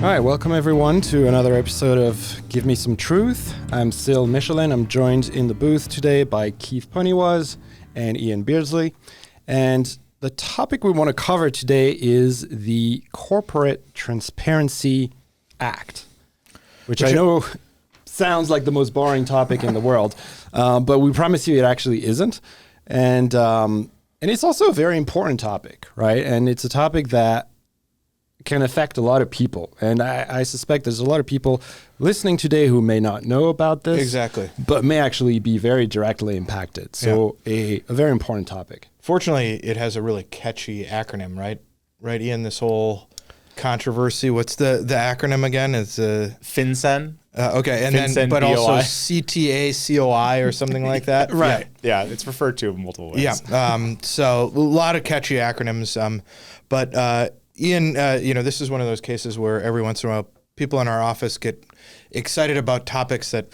All right, welcome everyone to another episode of Give Me Some Truth. I'm Sil Michelin. I'm joined in the booth today by Keith Poniwaz and Ian Beardsley. And the topic we want to cover today is the Corporate Transparency Act, which I know sounds like the most boring topic in the world, but we promise you it actually isn't. And it's also a very important topic, right? And it's a topic that can affect a lot of people. And I suspect there's a lot of people listening today who may not know about this. Exactly. But may actually be very directly impacted. So a very important topic. Fortunately, it has a really catchy acronym, right? Right, Ian, this whole controversy. What's the acronym again? It's FinCEN. Okay, and FinCEN then but BOI. also CTA, COI or something like that. Right. Yeah, it's referred to in multiple ways. Yeah. So a lot of catchy acronyms. But Ian, this is one of those cases where every once in a while people in our office get excited about topics that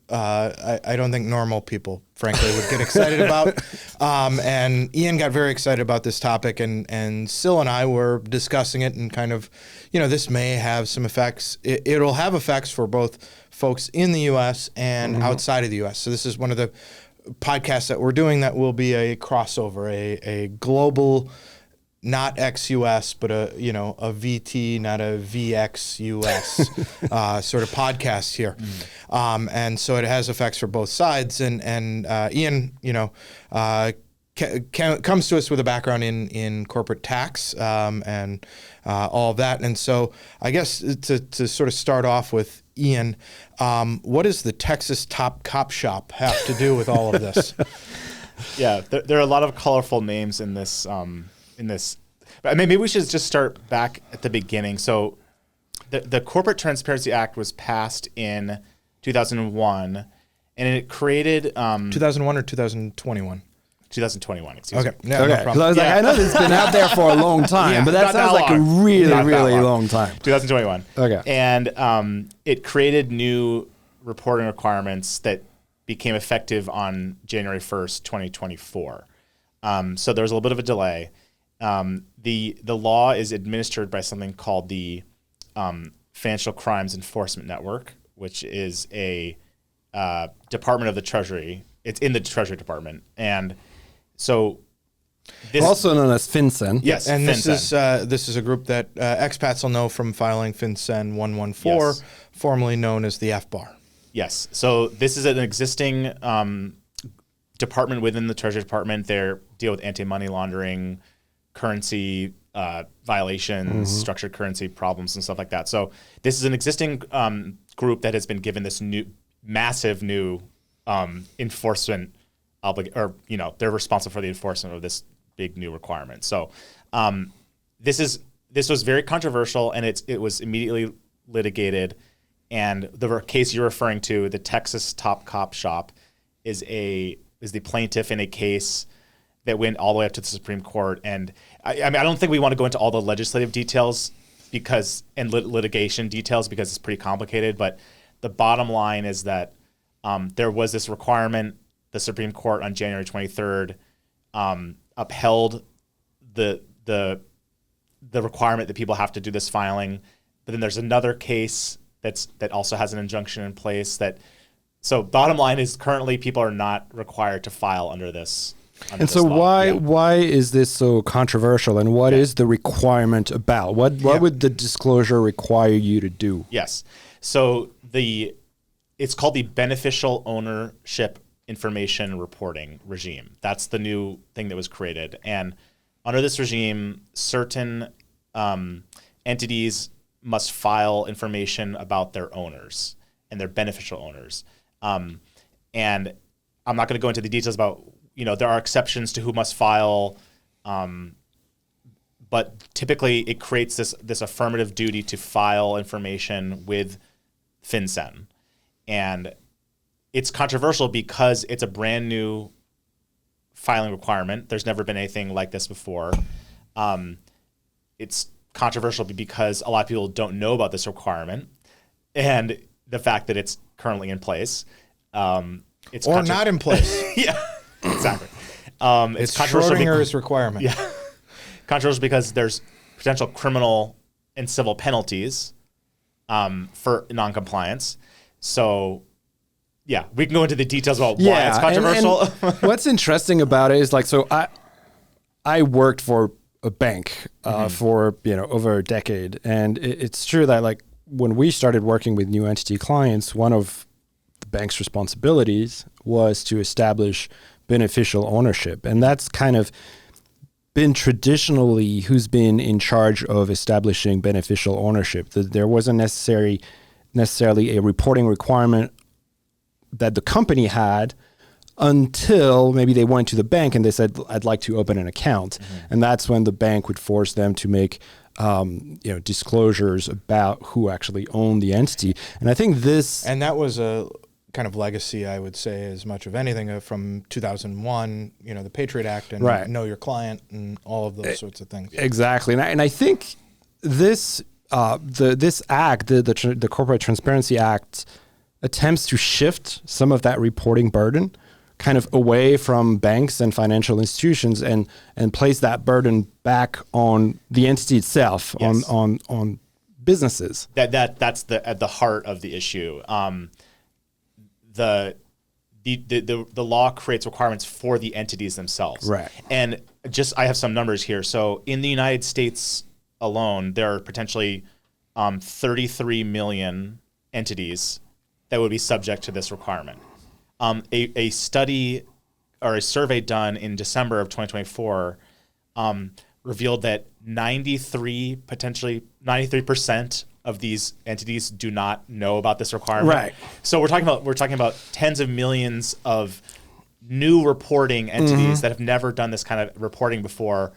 I don't think normal people, frankly, would get excited about. And Ian got very excited about this topic, and Sil and I were discussing it and kind of, this may have some effects. It'll have effects for both folks in the U.S. and outside of the U.S. So this is one of the podcasts that we're doing that will be a crossover, a global, not ex-US, but a VT, not a VX-US sort of podcast here. And so it has effects for both sides. And Ian, comes to us with a background in corporate tax and all of that. And so I guess to sort of start off with Ian, what does the Texas Top Cop Shop have to do with all of this? Yeah, there are a lot of colorful names in this. But maybe we should just start back at the beginning. So the Corporate Transparency Act was passed in 2001, and it created 2001 or 2021? 2021, excuse me. Okay. No problem. I was like, I know this has been out there for a long time, but that not sounds that like a long. really, Not that really long. long time. 2021. Okay. And it created new reporting requirements that became effective on January 1st, 2024. So there was a little bit of a delay. The law is administered by something called the Financial Crimes Enforcement Network, which is a department of the Treasury. It's in the Treasury Department, and so this Also known as FinCEN. yes, And FinCEN. this is a group that expats will know from filing FinCEN 114, Yes. formerly known as the FBAR. Yes. So this is an existing department within the Treasury Department. They deal with anti-money laundering, currency violations, structured currency problems, and stuff like that. So this is an existing group that has been given this massive new enforcement they're responsible for the enforcement of this big new requirement. So this was very controversial, and it was immediately litigated. And the case you're referring to, the Texas Top Cop Shop, is the plaintiff in a case that went all the way up to the Supreme Court. And I don't think we want to go into all the legislative details and litigation details because it's pretty complicated. But the bottom line is that there was this requirement. The Supreme Court on January 23rd upheld the requirement that people have to do this filing. But then there's another case that also has an injunction in place. So bottom line is currently people are not required to file under this. And so why is this so controversial, and what is the requirement about? What would the disclosure require you to do? Yes. So it's called the Beneficial Ownership Information Reporting Regime. That's the new thing that was created. And under this regime, certain entities must file information about their owners and their beneficial owners. And I'm not going to go into the details about, there are exceptions to who must file, but typically it creates this affirmative duty to file information with FinCEN. And it's controversial because it's a brand new filing requirement. There's never been anything like this before. It's controversial because a lot of people don't know about this requirement and the fact that it's currently in place. It's not in place. Yeah, exactly. It's Schrodinger's requirement. Yeah. Controversial because there's potential criminal and civil penalties for noncompliance. So, yeah, we can go into the details about why it's controversial. And what's interesting about it is so I worked for a bank for over a decade, and it's true that when we started working with new entity clients, one of the bank's responsibilities was to establish beneficial ownership, and that's kind of been traditionally who's been in charge of establishing beneficial ownership. There wasn't necessarily a reporting requirement that the company had until maybe they went to the bank and they said, I'd like to open an account. And that's when the bank would force them to make disclosures about who actually owned the entity. And I think and that was a kind of legacy, I would say, as much of anything from 2001, the Patriot Act and Know Your Client and all of those sorts of things. Exactly. And I think this this act, the Corporate Transparency Act, attempts to shift some of that reporting burden kind of away from banks and financial institutions and place that burden back on the entity itself, on businesses. That's at the heart of the issue. The law creates requirements for the entities themselves. Right. And I have some numbers here. So in the United States alone, there are potentially 33 million entities that would be subject to this requirement. A study or a survey done in December of 2024 revealed that 93% of these entities do not know about this requirement. Right. So we're talking about tens of millions of new reporting entities that have never done this kind of reporting before,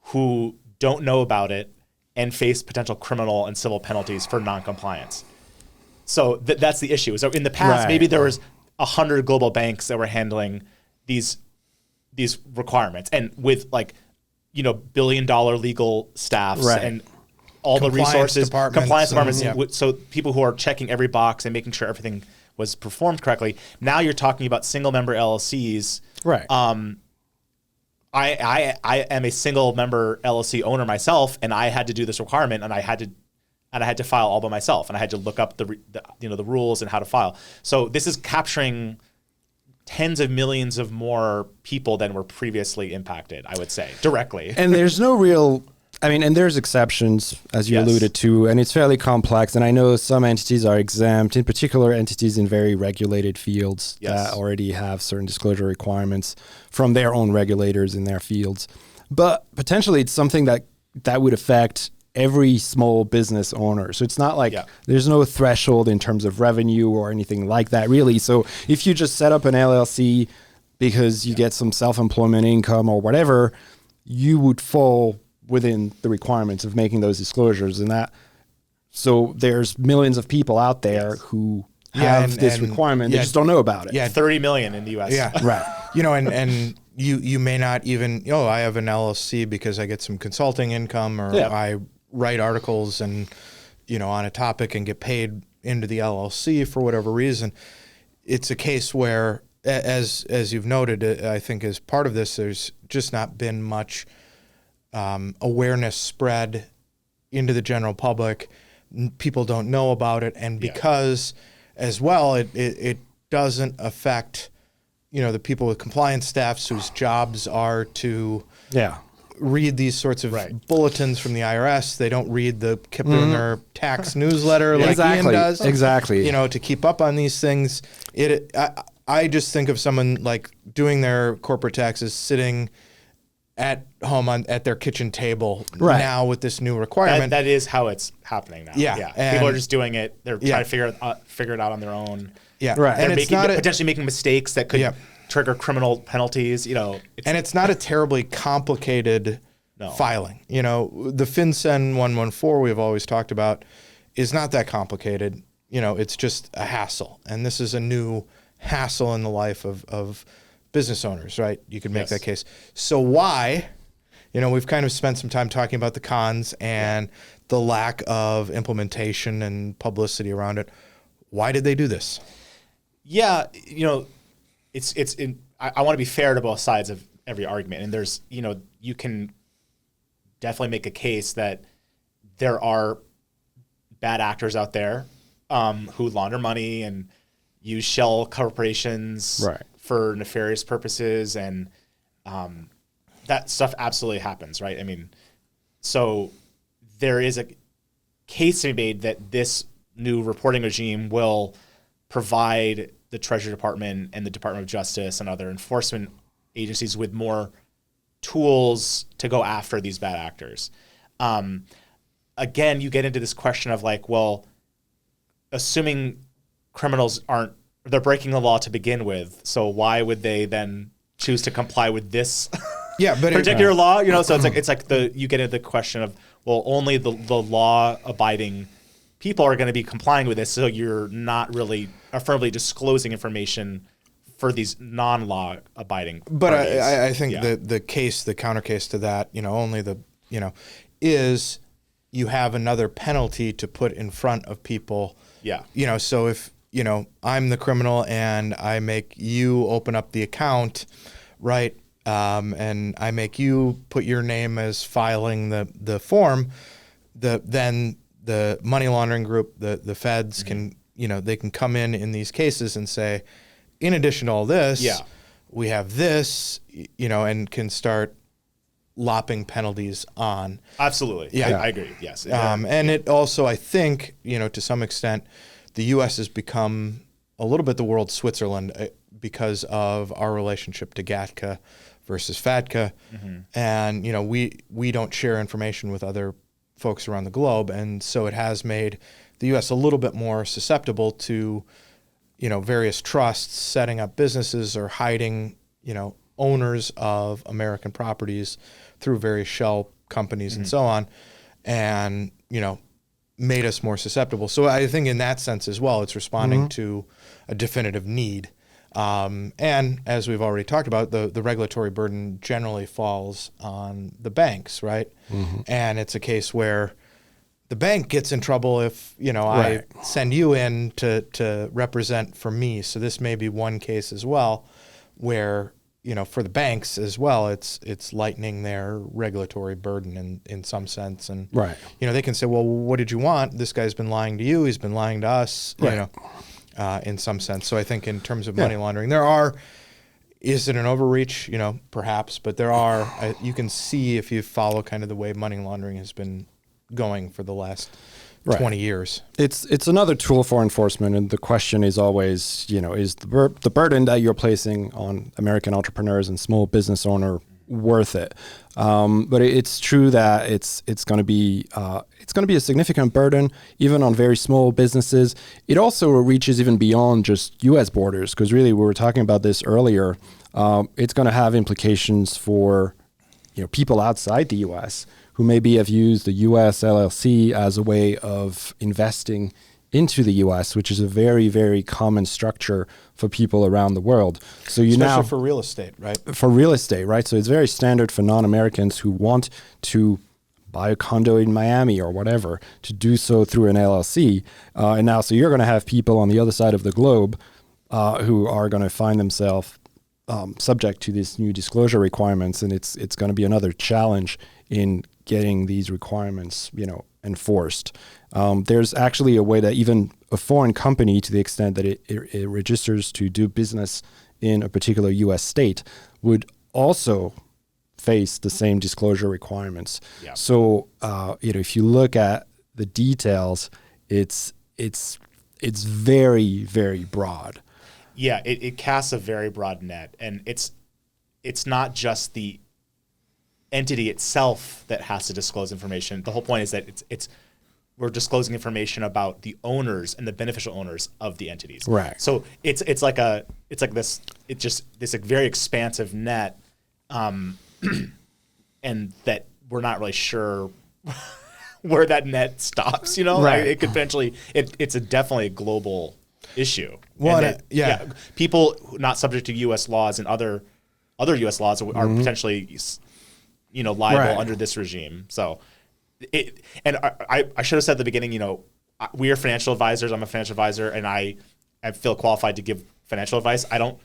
who don't know about it and face potential criminal and civil penalties for noncompliance. So that's the issue. So in the past, maybe there was 100 global banks that were handling these requirements, and with billion-dollar legal staffs and all the resources, compliance departments. So people who are checking every box and making sure everything was performed correctly. Now you're talking about single-member LLCs. Right. I am a single-member LLC owner myself, and I had to do this requirement, and I had to file all by myself, and I had to look up the rules and how to file. So this is capturing tens of millions of more people than were previously impacted, I would say, directly. And there's no real, and there's exceptions, as you alluded to, and it's fairly complex. And I know some entities are exempt, in particular entities in very regulated fields that already have certain disclosure requirements from their own regulators in their fields. But potentially it's something that would affect every small business owner. So it's not there's no threshold in terms of revenue or anything like that, really. So if you just set up an LLC because you get some self-employment income or whatever, you would fall within the requirements of making those disclosures. So there's millions of people out there who have this requirement. They just don't know about it. Yeah, 30 million in the U.S. Yeah, right. And you may not even, I have an LLC because I get some consulting income, or I write articles and on a topic and get paid into the LLC for whatever reason. It's a case where, as you've noted, I think as part of this, there's just not been much awareness spread into the general public. People don't know about it, and because as well, it doesn't affect the people with compliance staffs whose jobs are to read these sorts of bulletins from the IRS. They don't read keep in their tax newsletter like Ian does. Exactly. To keep up on these things. I just think of someone doing their corporate taxes, sitting at home at their kitchen table now with this new requirement. That is how it's happening now. Yeah. People are just doing it. They're trying to figure it out on their own. Yeah. Right. They're potentially making mistakes that could trigger criminal penalties. And it's not a terribly complicated filing. The FinCEN 114 we've always talked about is not that complicated. It's just a hassle. And this is a new hassle in the life of business owners, right? You could make that case. So why, we've kind of spent some time talking about the cons and the lack of implementation and publicity around it. Why did they do this? Yeah, I want to be fair to both sides of every argument. And there's, you can definitely make a case that there are bad actors out there who launder money and use shell corporations Right. for nefarious purposes, and that stuff absolutely happens, right? I mean, so there is a case to be made that this new reporting regime will provide the Treasury Department and the Department of Justice and other enforcement agencies with more tools to go after these bad actors. Again, you get into this question of like, well, assuming criminals they're breaking the law to begin with, so why would they then choose to comply with this but particular law? You know, so it's like you get into the question of, well, only the law-abiding people are going to be complying with this, so you're not really affirmatively disclosing information for these non-law-abiding But parties. I think the counter case to that, is you have another penalty to put in front of people. Yeah. So if, I'm the criminal and I make you open up the account, right? And I make you put your name as filing the form, then the money laundering group, the feds can, they can come in these cases and say, in addition to all this, we have this, and can start lopping penalties on. Absolutely. Yeah. I agree. Yes. And it also, I think, to some extent, the U.S. has become a little bit the world's Switzerland because of our relationship to GATCA versus FATCA. Mm-hmm. And, we don't share information with other folks around the globe. And so it has made the U.S. a little bit more susceptible to, various trusts setting up businesses or hiding, owners of American properties through various shell companies and so on, and, made us more susceptible. So I think in that sense as well, it's responding to a definitive need. And as we've already talked about, the regulatory burden generally falls on the banks, right? Mm-hmm. And it's a case where the bank gets in trouble if, I send you in to represent for me. So this may be one case as well where, for the banks as well, it's lightening their regulatory burden in some sense. And, they can say, well, what did you want? This guy's been lying to you. He's been lying to us, in some sense. So I think in terms of money laundering, is it an overreach? Perhaps, but there are, you can see if you follow kind of the way money laundering has been going for the last 20 years. It's another tool for enforcement, and the question is always, is the burden that you're placing on American entrepreneurs and small business owner worth it? But it's true that it's going to be a significant burden even on very small businesses. It also reaches even beyond just U.S. borders, because really we were talking about this earlier. It's going to have implications for people outside the U.S. who maybe have used the U.S. LLC as a way of investing into the U.S., which is a very, very common structure for people around the world. So especially for real estate, right? For real estate, right? So it's very standard for non-Americans who want to buy a condo in Miami or whatever to do so through an LLC. And now, so you're going to have people on the other side of the globe who are going to find themselves subject to these new disclosure requirements, and it's going to be another challenge in getting these requirements, enforced. There's actually a way that even a foreign company, to the extent that it registers to do business in a particular U.S. state, would also face the same disclosure requirements. Yeah. So, if you look at the details, it's very, very broad. Yeah, it casts a very broad net, and it's not just the entity itself that has to disclose information. The whole point is that we're disclosing information about the owners and the beneficial owners of the entities. Right. So it's like this very expansive net, and that we're not really sure where that net stops. Right. It could potentially it's definitely a global issue. Well, people not subject to U.S. laws and other U.S. laws are potentially liable under this regime. So, I should have said at the beginning, we are financial advisors. I'm a financial advisor, and I feel qualified to give financial advice. I don't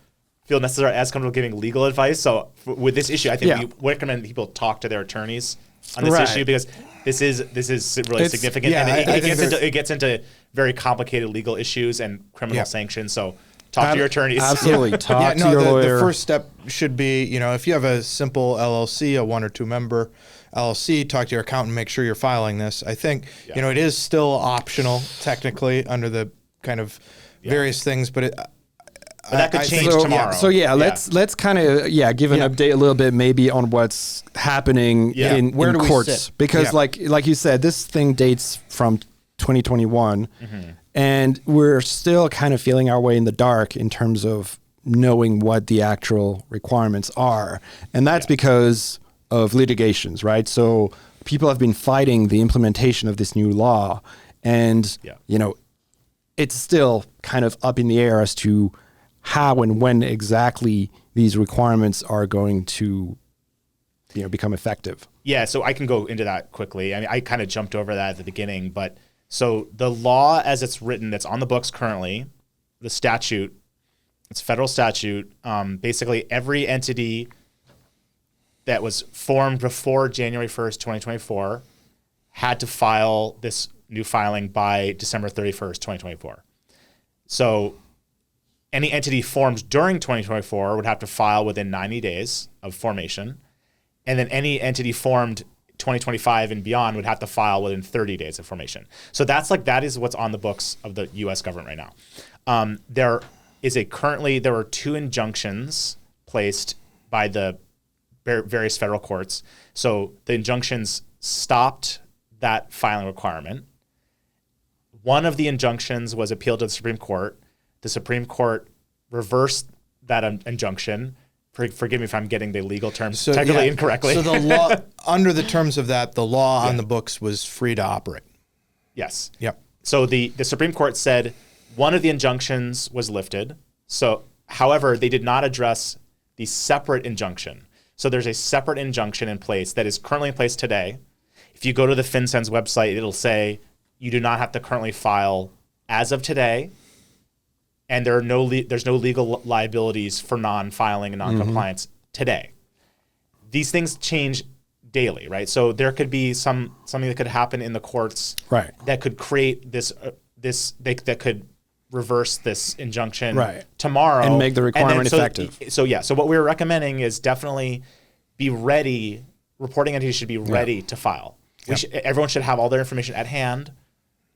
feel necessarily as comfortable giving legal advice. So with this issue, I think we recommend people talk to their attorneys on this issue, because This is really significant, yeah, and I think it gets into very complicated legal issues and criminal sanctions. So talk to your attorneys. Absolutely, talk to your the lawyer. The first step should be, if you have a simple LLC, a 1 or 2 member LLC, talk to your accountant, make sure you're filing this. I think it is still optional technically under the kind of various things, but that could change tomorrow. Let's kind of give an update a little bit maybe on what's happening in Where do we courts sit? because like you said, this thing dates from 2021 and we're still kind of feeling our way in the dark in terms of knowing what the actual requirements are, and that's because of litigations, right? So people have been fighting the implementation of this new law, and it's still kind of up in the air as to how and when exactly these requirements are going to become effective. Yeah, so I can go into that quickly. I mean, I kind of jumped over that at the beginning, but so the law as it's written that's on the books currently, the statute, it's federal statute, basically every entity that was formed before January 1st, 2024 had to file this new filing by December 31st, 2024. So any entity formed during 2024 would have to file within 90 days of formation. And then any entity formed 2025 and beyond would have to file within 30 days of formation. So that is what's on the books of the U.S. government right now. There were 2 injunctions placed by the various federal courts. So the injunctions stopped that filing requirement. One of the injunctions was appealed to the Supreme Court. The Supreme Court reversed that injunction. Forgive me if I'm getting the legal terms technically incorrectly. So the law, under the terms of that, the law on the books was free to operate. Yes. Yep. So the Supreme Court said one of the injunctions was lifted. So, however, they did not address the separate injunction. So there's a separate injunction in place that is currently in place today. If you go to the FinCEN's website, it'll say you do not have to currently file as of today, and there's no legal liabilities for non-filing and non-compliance today. These things change daily, right? So there could be something that could happen in the courts that could create that could reverse this injunction tomorrow and make the requirement effective. So what we're recommending is definitely be ready. Reporting entities should be ready to file. Everyone should have all their information at hand,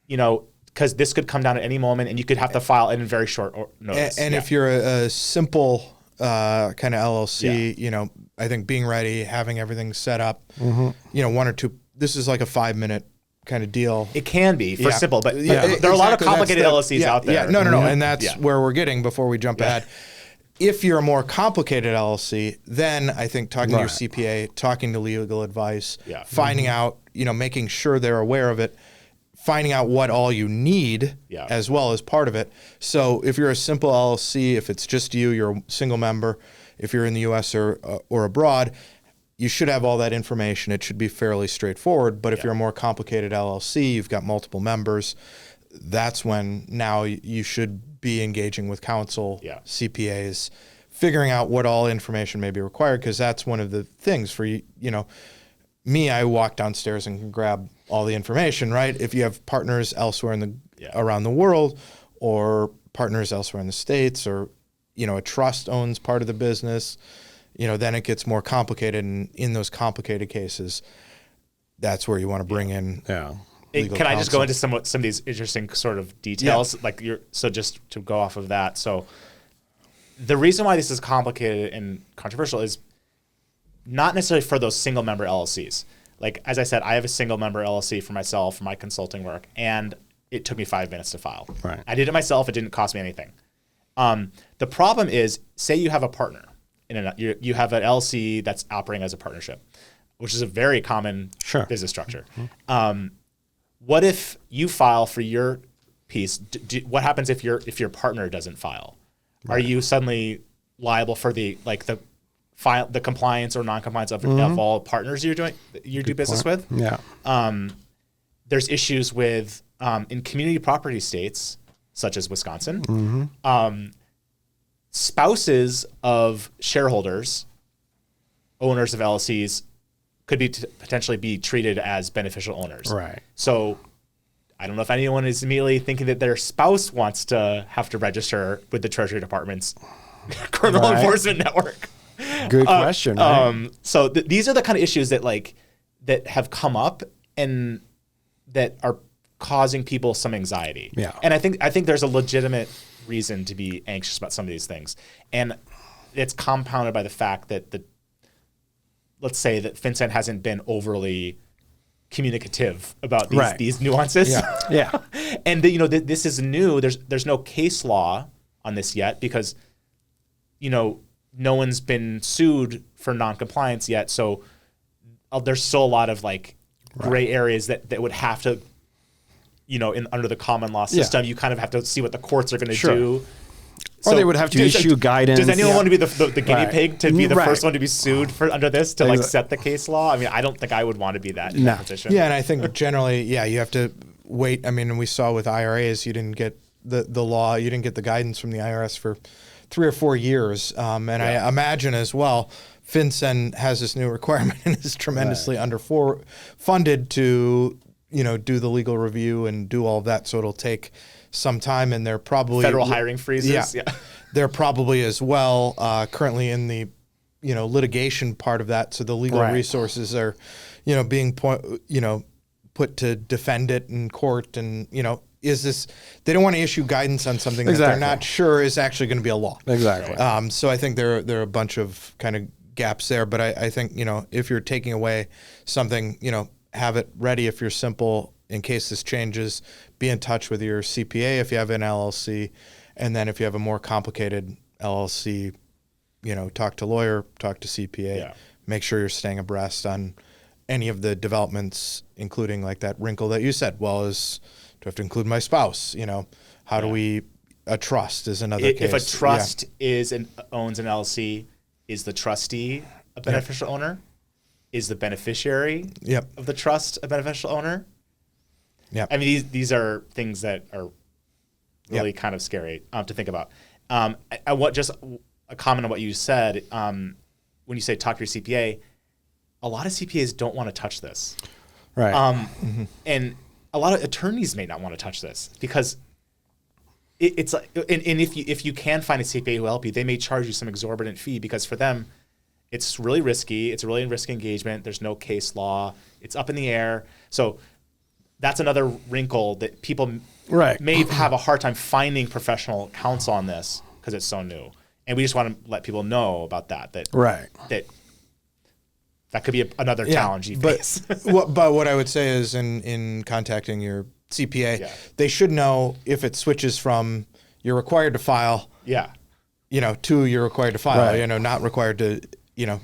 because this could come down at any moment, and you could have to file in very short notice. And if you're a simple kind of LLC, I think being ready, having everything set up, 1 or 2. This is like a 5-minute kind of deal. It can be for simple, but there are a lot of complicated LLCs out there. Yeah, no, and that's where we're getting before we jump ahead. If you're a more complicated LLC, then I think talking to your CPA, talking to legal advice, finding out, making sure they're aware of it, finding out what all you need as well as part of it. So if you're a simple LLC, if it's just you're a single member, if you're in the U.S. or abroad, you should have all that information. It should be fairly straightforward. But if you're a more complicated LLC, you've got multiple members, that's when now you should be engaging with counsel, CPAs, figuring out what all information may be required, because that's one of the things for me. I walk downstairs and can grab all the information, right? If you have partners elsewhere around the world, or partners elsewhere in the States, or a trust owns part of the business, then it gets more complicated. And in those complicated cases, that's where you want to bring in. Can I just go into some of these interesting sort of details? So just to go off of that. So the reason why this is complicated and controversial is not necessarily for those single member LLCs. Like, as I said, I have a single member LLC for myself, for my consulting work, and it took me 5 minutes to file. Right. I did it myself. It didn't cost me anything. The problem is, say you have a partner. You have an LLC that's operating as a partnership, which is a very common business structure. What if you file for your piece? What happens if your partner doesn't file? Are you suddenly liable for the compliance or non-compliance of all partners you do business with? There's issues with in community property states such as Wisconsin. Spouses of shareholders, owners of LLCs, could be potentially be treated as beneficial owners. Right. So I don't know if anyone is immediately thinking that their spouse wants to have to register with the Treasury Department's criminal enforcement network. Good question. Right? So these are the kind of issues that that have come up and that are causing people some anxiety. Yeah. And I think there's a legitimate reason to be anxious about some of these things. And it's compounded by the fact that let's say that FinCEN hasn't been overly communicative about these nuances. Yeah. And this is new. There's no case law on this yet because no one's been sued for non-compliance yet. So there's still a lot of gray areas that would have to, under the common law system, you kind of have to see what the courts are going to do. Or they would have to issue guidance. Does anyone want to be the guinea pig to be the first one to be sued for under this to set the case law? I mean, I don't think I would want to be that in that position. Yeah, and I think generally, you have to wait. I mean, we saw with IRAs, you didn't get the law, you didn't get the guidance from the IRS for 3 or 4 years. I imagine as well, FinCEN has this new requirement and is tremendously underfunded to do the legal review and do all of that. So it'll take some time, and they're probably federal hiring freezes. Yeah. They're probably as well currently in the litigation part of that. So the legal resources are being put to defend it in court, and is this, they don't want to issue guidance on something that they're not sure is actually going to be a law. Exactly. So I think there are a bunch of kind of gaps there, but I think if you're taking away something, have it ready if you're simple in case this changes. Be in touch with your CPA if you have an LLC, and then if you have a more complicated LLC, talk to lawyer, talk to CPA. Yeah. Make sure you're staying abreast on any of the developments, including like that wrinkle that you said. Well, do I have to include my spouse? How do we? A trust is another case. If a trust owns an LLC, is the trustee a beneficial owner? Is the beneficiary of the trust a beneficial owner? Yeah, I mean these are things that are really kind of scary to think about. I want just a comment on what you said. When you say talk to your CPA, a lot of CPAs don't want to touch this, right? And a lot of attorneys may not want to touch this because it's like, and if you can find a CPA who will help you, they may charge you some exorbitant fee because for them, it's really risky. It's a really risky engagement. There's no case law. It's up in the air. So that's another wrinkle that people may have a hard time finding professional counsel on this because it's so new. And we just want to let people know about that could be another challenge you face. But what I would say is in contacting your CPA, they should know if it switches from you're required to file, to you're required to file, not required to,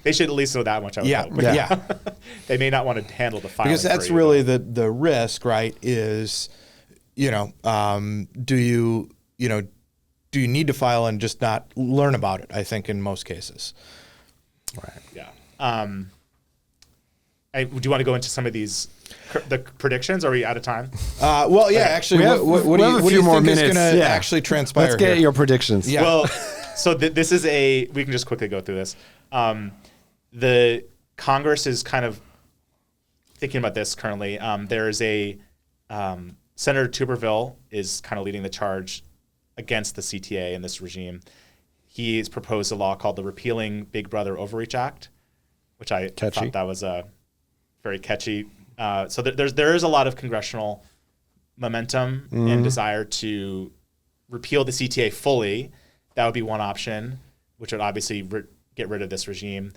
They should at least know that much. I would hope. They may not want to handle the filing. Because that's really the risk, right? Is, do you need to file and just not learn about it? I think in most cases. Right. Yeah. Do you want to go into some of the predictions? Or are we out of time? Well, yeah. Actually, what do you think is going to actually transpire? Let's get your predictions. Yeah. Well, so this is we can just quickly go through this. The Congress is kind of thinking about this currently. There is Senator Tuberville is kind of leading the charge against the CTA and this regime. He's proposed a law called the Repealing Big Brother Overreach Act, which I thought that was very catchy. So there is a lot of congressional momentum and desire to repeal the CTA fully. That would be one option, which would obviously get rid of this regime.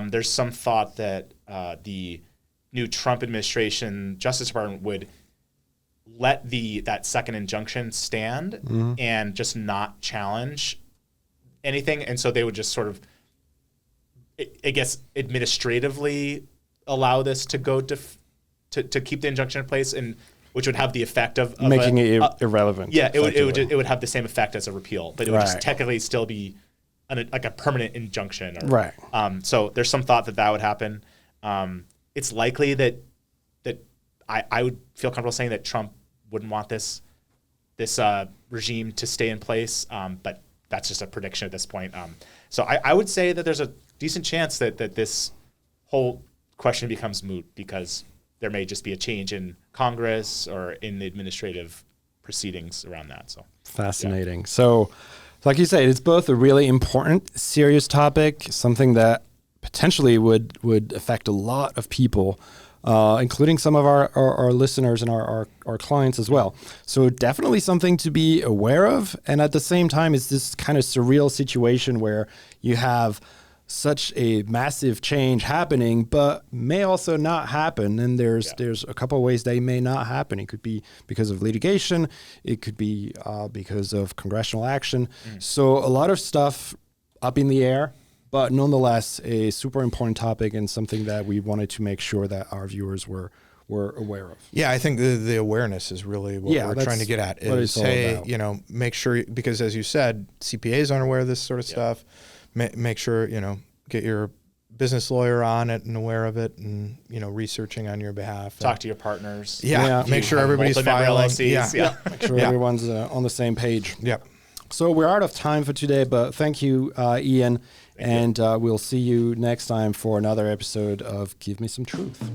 There's some thought that the new Trump administration Justice Department would let that second injunction stand and just not challenge anything. And so they would just sort of, I guess, administratively allow this to go to keep the injunction in place, and which would have the effect of making it irrelevant. Yeah, it would have the same effect as a repeal, but it would just technically still be like a permanent injunction. So there's some thought that would happen. It's likely that I would feel comfortable saying that Trump wouldn't want this regime to stay in place, but that's just a prediction at this point. So I would say that there's a decent chance that this whole question becomes moot because there may just be a change in Congress or in the administrative proceedings around that. So fascinating. Yeah. So, like you said, it's both a really important, serious topic, something that potentially would affect a lot of people, including some of our listeners and our clients as well. So definitely something to be aware of. And at the same time, it's this kind of surreal situation where you have such a massive change happening, but may also not happen. And there's a couple of ways they may not happen. It could be because of litigation. It could be because of congressional action. So a lot of stuff up in the air, but nonetheless, a super important topic and something that we wanted to make sure that our viewers were aware of. Yeah, I think the awareness is really what we're trying to get at. Is, hey, make sure, because as you said, CPAs aren't aware of this sort of stuff. Make sure, get your business lawyer on it and aware of it and, researching on your behalf. Talk to your partners. Yeah. Make sure everybody's filing. LLCs. Make sure everyone's on the same page. Yep. So we're out of time for today, but thank you, Ian. And we'll see you next time for another episode of Give Me Some Truth.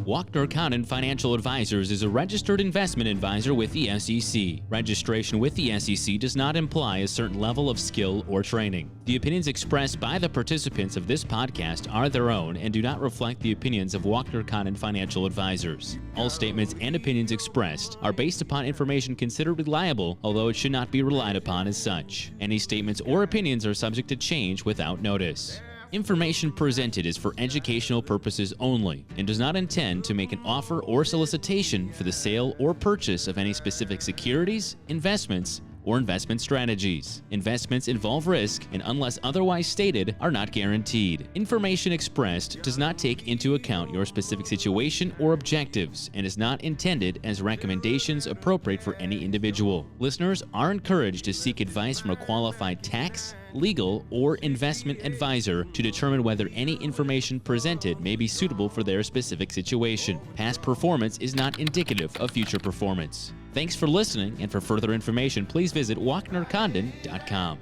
Walkner Condon Financial Advisors is a registered investment advisor with the SEC. Registration with the SEC does not imply a certain level of skill or training. The opinions expressed by the participants of this podcast are their own and do not reflect the opinions of Walkner Condon Financial Advisors. All statements and opinions expressed are based upon information considered reliable, although it should not be relied upon as such. Any statements or opinions are subject to change without notice. Information presented is for educational purposes only and does not intend to make an offer or solicitation for the sale or purchase of any specific securities, investments, or investment strategies. Investments involve risk and, unless otherwise stated, are not guaranteed. Information expressed does not take into account your specific situation or objectives and is not intended as recommendations appropriate for any individual. Listeners are encouraged to seek advice from a qualified tax, legal, or investment advisor to determine whether any information presented may be suitable for their specific situation. Past performance is not indicative of future performance. Thanks for listening, and for further information, please visit WalknerCondon.com.